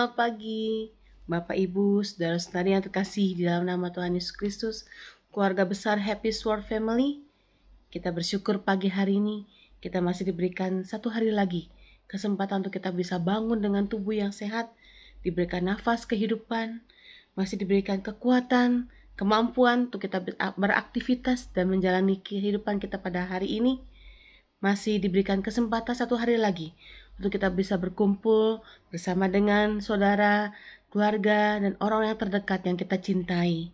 Selamat pagi, Bapak Ibu, saudara-saudari yang terkasih di dalam nama Tuhan Yesus Kristus, keluarga besar Happy Sword Family. Kita bersyukur pagi hari ini, kita masih diberikan satu hari lagi, kesempatan untuk kita bisa bangun dengan tubuh yang sehat, diberikan nafas kehidupan, masih diberikan kekuatan, kemampuan untuk kita beraktivitas dan menjalani kehidupan kita pada hari ini. Masih diberikan kesempatan satu hari lagi untuk kita bisa berkumpul bersama dengan saudara, keluarga, dan orang yang terdekat yang kita cintai.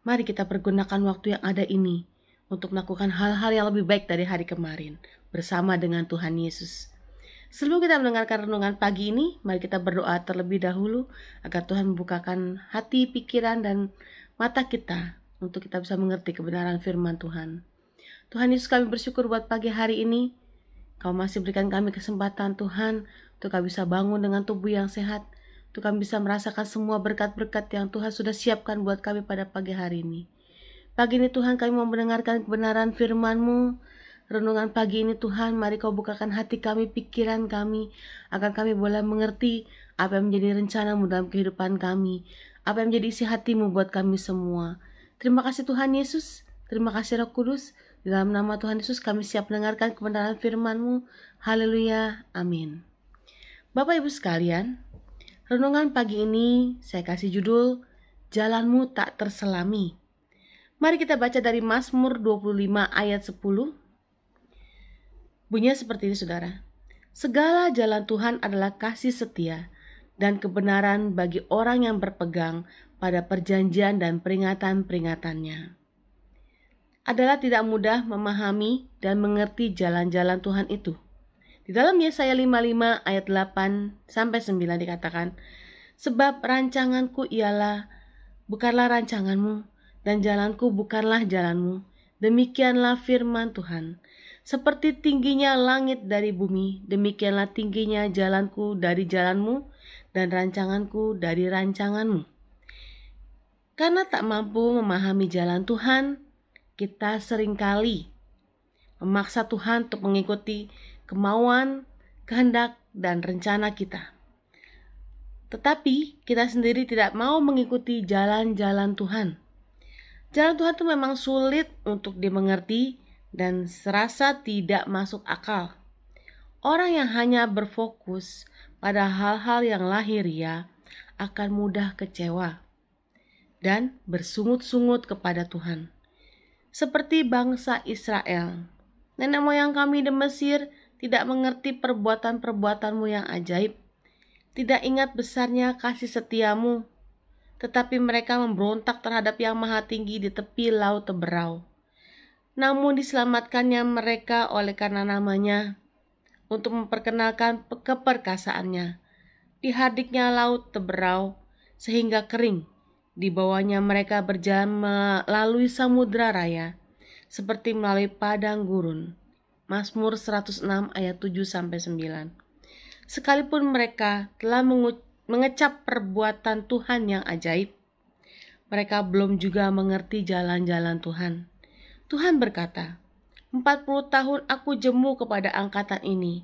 Mari kita pergunakan waktu yang ada ini untuk melakukan hal-hal yang lebih baik dari hari kemarin bersama dengan Tuhan Yesus. Sebelum kita mendengarkan renungan pagi ini, mari kita berdoa terlebih dahulu agar Tuhan membukakan hati, pikiran, dan mata kita untuk kita bisa mengerti kebenaran firman Tuhan. Tuhan Yesus, kami bersyukur buat pagi hari ini. Kau masih berikan kami kesempatan Tuhan untuk kami bisa bangun dengan tubuh yang sehat, untuk kami bisa merasakan semua berkat-berkat yang Tuhan sudah siapkan buat kami pada pagi hari ini. Pagi ini Tuhan, kami mau mendengarkan kebenaran firman-Mu. Renungan pagi ini Tuhan, mari Kau bukakan hati kami, pikiran kami, agar kami boleh mengerti apa yang menjadi rencana-Mu dalam kehidupan kami, apa yang menjadi isi hati-Mu buat kami semua. Terima kasih Tuhan Yesus, terima kasih Roh Kudus. Di dalam nama Tuhan Yesus kami siap mendengarkan kebenaran firman-Mu. Haleluya, amin. Bapak Ibu sekalian, renungan pagi ini saya kasih judul, Jalanmu Tak Terselami. Mari kita baca dari Mazmur 25 ayat 10. Bunyinya seperti ini saudara. Segala jalan Tuhan adalah kasih setia dan kebenaran bagi orang yang berpegang pada perjanjian dan peringatan-peringatannya. Adalah tidak mudah memahami dan mengerti jalan-jalan Tuhan itu. Di dalam Yesaya 55 ayat 8 sampai 9 dikatakan, sebab rancanganku bukanlah rancanganmu, dan jalanku bukanlah jalanmu. Demikianlah firman Tuhan. Seperti tingginya langit dari bumi, demikianlah tingginya jalanku dari jalanmu, dan rancanganku dari rancanganmu. Karena tak mampu memahami jalan Tuhan, kita seringkali memaksa Tuhan untuk mengikuti kemauan, kehendak, dan rencana kita. Tetapi kita sendiri tidak mau mengikuti jalan-jalan Tuhan. Jalan Tuhan itu memang sulit untuk dimengerti dan serasa tidak masuk akal. Orang yang hanya berfokus pada hal-hal yang lahiriah akan mudah kecewa dan bersungut-sungut kepada Tuhan. Seperti bangsa Israel, nenek moyang kami di Mesir tidak mengerti perbuatan-perbuatan-Mu yang ajaib, tidak ingat besarnya kasih setiamu, tetapi mereka memberontak terhadap Yang Maha Tinggi di tepi laut Teberau. Namun diselamatkannya mereka oleh karena namanya, untuk memperkenalkan keperkasaannya. Dihardiknya laut Teberau sehingga kering. Di bawahnya mereka berjalan melalui samudra raya, seperti melalui padang gurun. Mazmur 106 ayat 7-9. Sekalipun mereka telah mengecap perbuatan Tuhan yang ajaib, mereka belum juga mengerti jalan-jalan Tuhan. Tuhan berkata, 40 tahun aku jemu kepada angkatan ini.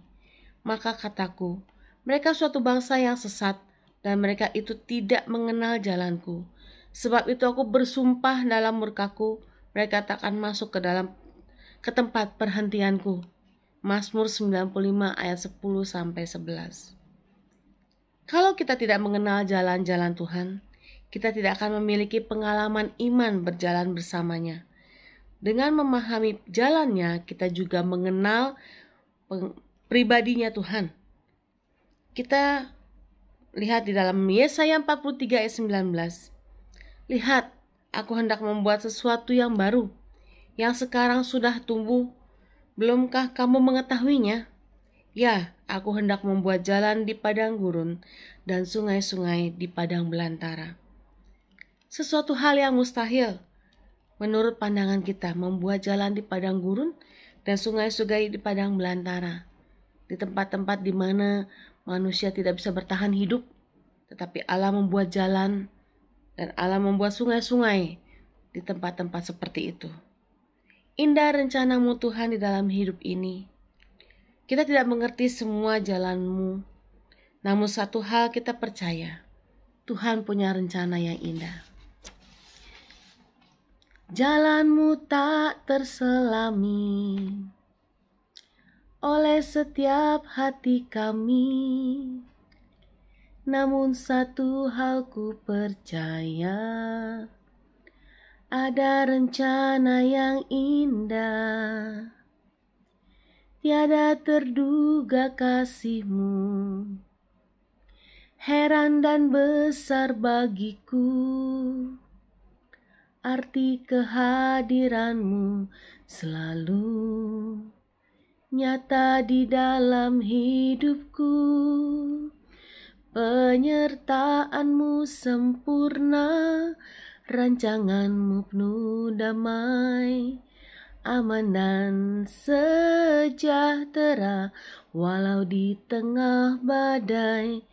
Maka kataku, mereka suatu bangsa yang sesat, dan mereka itu tidak mengenal jalanku. Sebab itu aku bersumpah dalam murkaku, mereka tak akan masuk ke tempat perhentianku. Mazmur 95 ayat 10-11. Kalau kita tidak mengenal jalan-jalan Tuhan, kita tidak akan memiliki pengalaman iman berjalan bersamanya. Dengan memahami jalannya, kita juga mengenal pribadinya Tuhan. Kita lihat di dalam Yesaya 43 ayat 19. Lihat, aku hendak membuat sesuatu yang baru, yang sekarang sudah tumbuh. Belumkah kamu mengetahuinya? Ya, aku hendak membuat jalan di padang gurun dan sungai-sungai di padang belantara. Sesuatu hal yang mustahil, menurut pandangan kita, membuat jalan di padang gurun dan sungai-sungai di padang belantara. Di tempat-tempat di mana manusia tidak bisa bertahan hidup, tetapi Allah membuat jalan dan Allah membuat sungai-sungai di tempat-tempat seperti itu. Indah rencana-Mu Tuhan di dalam hidup ini. Kita tidak mengerti semua jalan-Mu, Namun satu hal kita percaya, Tuhan punya rencana yang indah. Jalanmu tak terselami oleh setiap hati kami, namun satu hal ku percaya, ada rencana yang indah. Tiada terduga kasih-Mu, heran dan besar bagiku. Arti kehadiran-Mu selalu nyata di dalam hidupku. Penyertaan-Mu sempurna, rancangan-Mu penuh damai, aman dan sejahtera walau di tengah badai.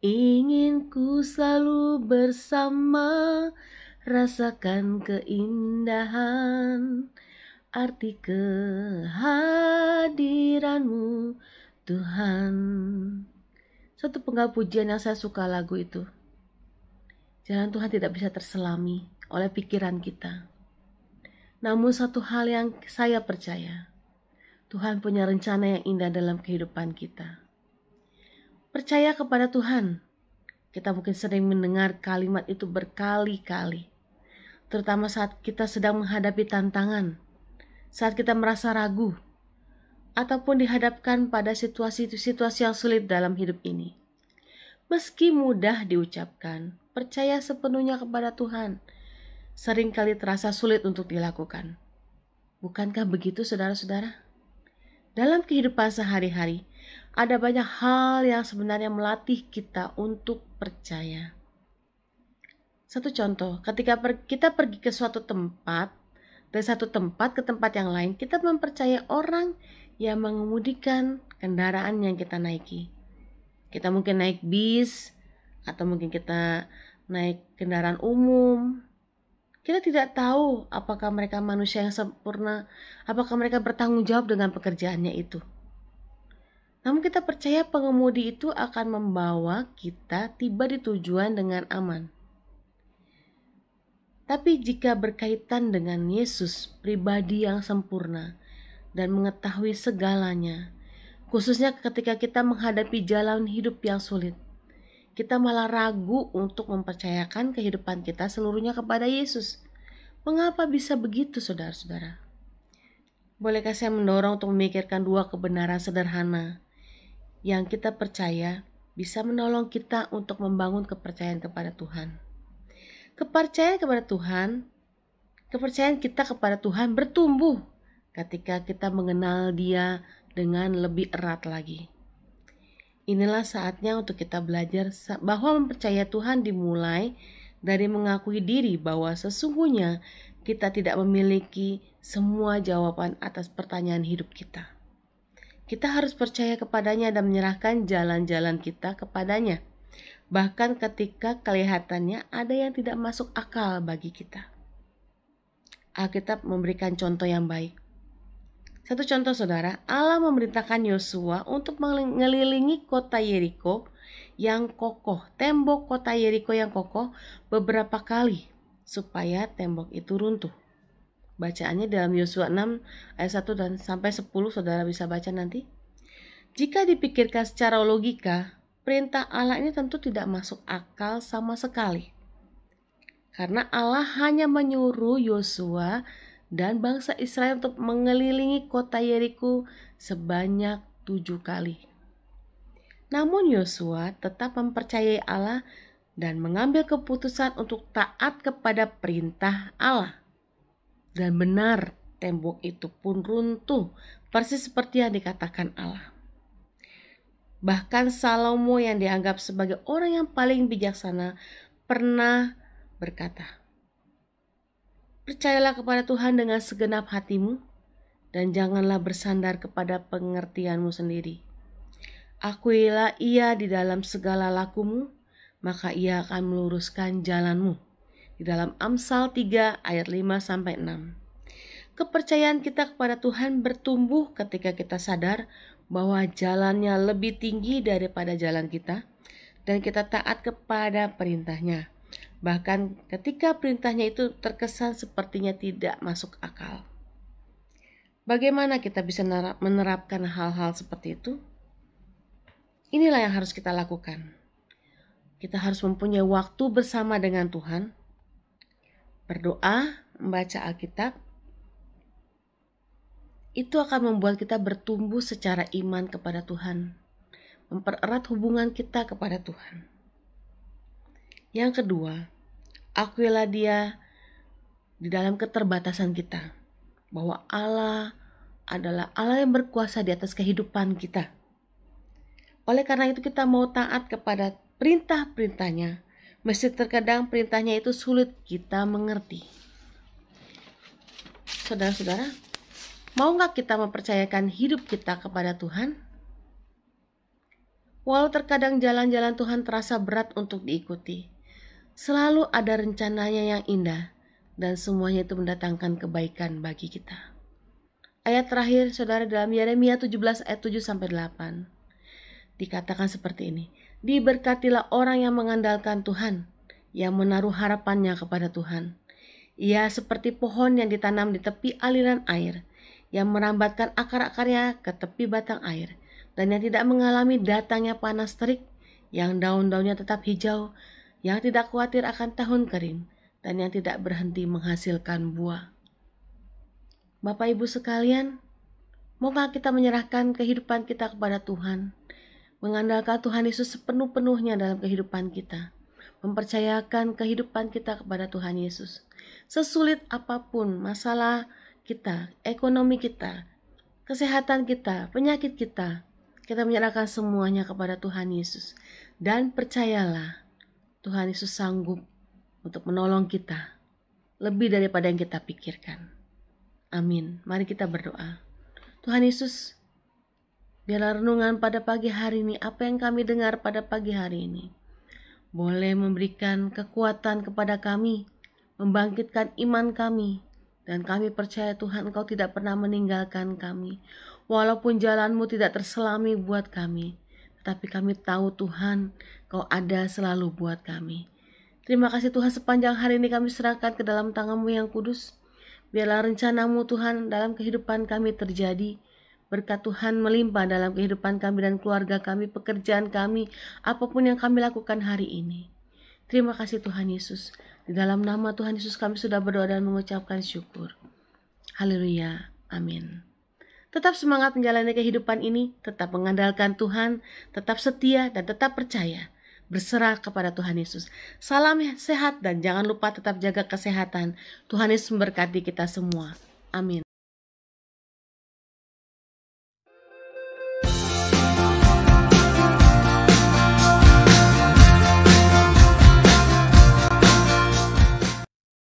Ingin ku selalu bersama, rasakan keindahan arti kehadiran-Mu Tuhan. Satu penggal pujian yang saya suka lagu itu. Jalan Tuhan tidak bisa terselami oleh pikiran kita. Namun satu hal yang saya percaya, Tuhan punya rencana yang indah dalam kehidupan kita. Percaya kepada Tuhan. Kita mungkin sering mendengar kalimat itu berkali-kali. Terutama saat kita sedang menghadapi tantangan, saat kita merasa ragu, ataupun dihadapkan pada situasi-situasi yang sulit dalam hidup ini. Meski mudah diucapkan, percaya sepenuhnya kepada Tuhan, seringkali terasa sulit untuk dilakukan. Bukankah begitu saudara-saudara? Dalam kehidupan sehari-hari, ada banyak hal yang sebenarnya melatih kita untuk percaya. Satu contoh, ketika kita pergi ke suatu tempat, dari satu tempat ke tempat yang lain, kita mempercayai orang yang mengemudikan kendaraan yang kita naiki. Kita mungkin naik bis, atau mungkin kita naik kendaraan umum. Kita tidak tahu apakah mereka manusia yang sempurna, apakah mereka bertanggung jawab dengan pekerjaannya itu. Namun kita percaya pengemudi itu akan membawa kita tiba di tujuan dengan aman. Tapi jika berkaitan dengan Yesus, pribadi yang sempurna dan mengetahui segalanya, khususnya ketika kita menghadapi jalan hidup yang sulit, kita malah ragu untuk mempercayakan kehidupan kita seluruhnya kepada Yesus. Mengapa bisa begitu, saudara-saudara? Bolehkah saya mendorong untuk memikirkan dua kebenaran sederhana yang kita percaya bisa menolong kita untuk membangun kepercayaan kepada Tuhan. Kepercayaan kepada Tuhan, kepercayaan kita kepada Tuhan bertumbuh ketika kita mengenal Dia dengan lebih erat lagi. Inilah saatnya untuk kita belajar bahwa mempercayai Tuhan dimulai dari mengakui diri bahwa sesungguhnya kita tidak memiliki semua jawaban atas pertanyaan hidup kita. Kita harus percaya kepadanya dan menyerahkan jalan-jalan kita kepadanya, bahkan ketika kelihatannya ada yang tidak masuk akal bagi kita. Alkitab memberikan contoh yang baik. Satu contoh, saudara, Allah memerintahkan Yosua untuk mengelilingi kota Yeriko yang kokoh, tembok kota Yeriko yang kokoh beberapa kali supaya tembok itu runtuh. Bacaannya dalam Yosua 6 ayat 1 dan sampai 10, saudara bisa baca nanti. Jika dipikirkan secara logika, perintah Allah ini tentu tidak masuk akal sama sekali. Karena Allah hanya menyuruh Yosua dan bangsa Israel untuk mengelilingi kota Yeriko sebanyak 7 kali. Namun Yosua tetap mempercayai Allah dan mengambil keputusan untuk taat kepada perintah Allah. Dan benar, tembok itu pun runtuh, persis seperti yang dikatakan Allah. Bahkan Salomo yang dianggap sebagai orang yang paling bijaksana pernah berkata, "Percayalah kepada Tuhan dengan segenap hatimu dan janganlah bersandar kepada pengertianmu sendiri. Akuilah Ia di dalam segala lakumu, maka Ia akan meluruskan jalanmu." Di dalam Amsal 3 ayat 5-6. Kepercayaan kita kepada Tuhan bertumbuh ketika kita sadar bahwa jalannya lebih tinggi daripada jalan kita, dan kita taat kepada perintahnya. Bahkan ketika perintahnya itu terkesan sepertinya tidak masuk akal. Bagaimana kita bisa menerapkan hal-hal seperti itu? Inilah yang harus kita lakukan. Kita harus mempunyai waktu bersama dengan Tuhan, berdoa, membaca Alkitab. Itu akan membuat kita bertumbuh secara iman kepada Tuhan, mempererat hubungan kita kepada Tuhan. Yang kedua, akuilah Dia di dalam keterbatasan kita, bahwa Allah adalah Allah yang berkuasa di atas kehidupan kita. Oleh karena itu kita mau taat kepada perintah-perintahnya, meski terkadang perintahnya itu sulit kita mengerti. Saudara-saudara, mau gak kita mempercayakan hidup kita kepada Tuhan? Walau terkadang jalan-jalan Tuhan terasa berat untuk diikuti, selalu ada rencananya yang indah, dan semuanya itu mendatangkan kebaikan bagi kita. Ayat terakhir, saudara, dalam Yeremia 17 ayat 7-8. Dikatakan seperti ini, diberkatilah orang yang mengandalkan Tuhan, yang menaruh harapannya kepada Tuhan. Ia seperti pohon yang ditanam di tepi aliran air, yang merambatkan akar-akarnya ke tepi batang air, dan yang tidak mengalami datangnya panas terik, yang daun-daunnya tetap hijau, yang tidak khawatir akan tahun kering, dan yang tidak berhenti menghasilkan buah. Bapak Ibu sekalian, maukah kita menyerahkan kehidupan kita kepada Tuhan, mengandalkan Tuhan Yesus sepenuh-penuhnya dalam kehidupan kita, mempercayakan kehidupan kita kepada Tuhan Yesus. Sesulit apapun masalah kita, ekonomi kita, kesehatan kita, penyakit kita, kita menyerahkan semuanya kepada Tuhan Yesus. Dan percayalah, Tuhan Yesus sanggup untuk menolong kita lebih daripada yang kita pikirkan. Amin. Mari kita berdoa. Tuhan Yesus, biarlah renungan pada pagi hari ini, apa yang kami dengar pada pagi hari ini, boleh memberikan kekuatan kepada kami, membangkitkan iman kami, dan kami percaya Tuhan Engkau tidak pernah meninggalkan kami. Walaupun jalanmu tidak terselami buat kami, tetapi kami tahu Tuhan, Kau ada selalu buat kami. Terima kasih Tuhan, sepanjang hari ini kami serahkan ke dalam tangan-Mu yang kudus. Biarlah rencana-Mu Tuhan dalam kehidupan kami terjadi. Berkat Tuhan melimpah dalam kehidupan kami dan keluarga kami, pekerjaan kami, apapun yang kami lakukan hari ini. Terima kasih Tuhan Yesus. Di dalam nama Tuhan Yesus kami sudah berdoa dan mengucapkan syukur. Haleluya. Amin. Tetap semangat menjalani kehidupan ini, tetap mengandalkan Tuhan, tetap setia dan tetap percaya. Berserah kepada Tuhan Yesus. Salam sehat dan jangan lupa tetap jaga kesehatan. Tuhan Yesus memberkati kita semua. Amin.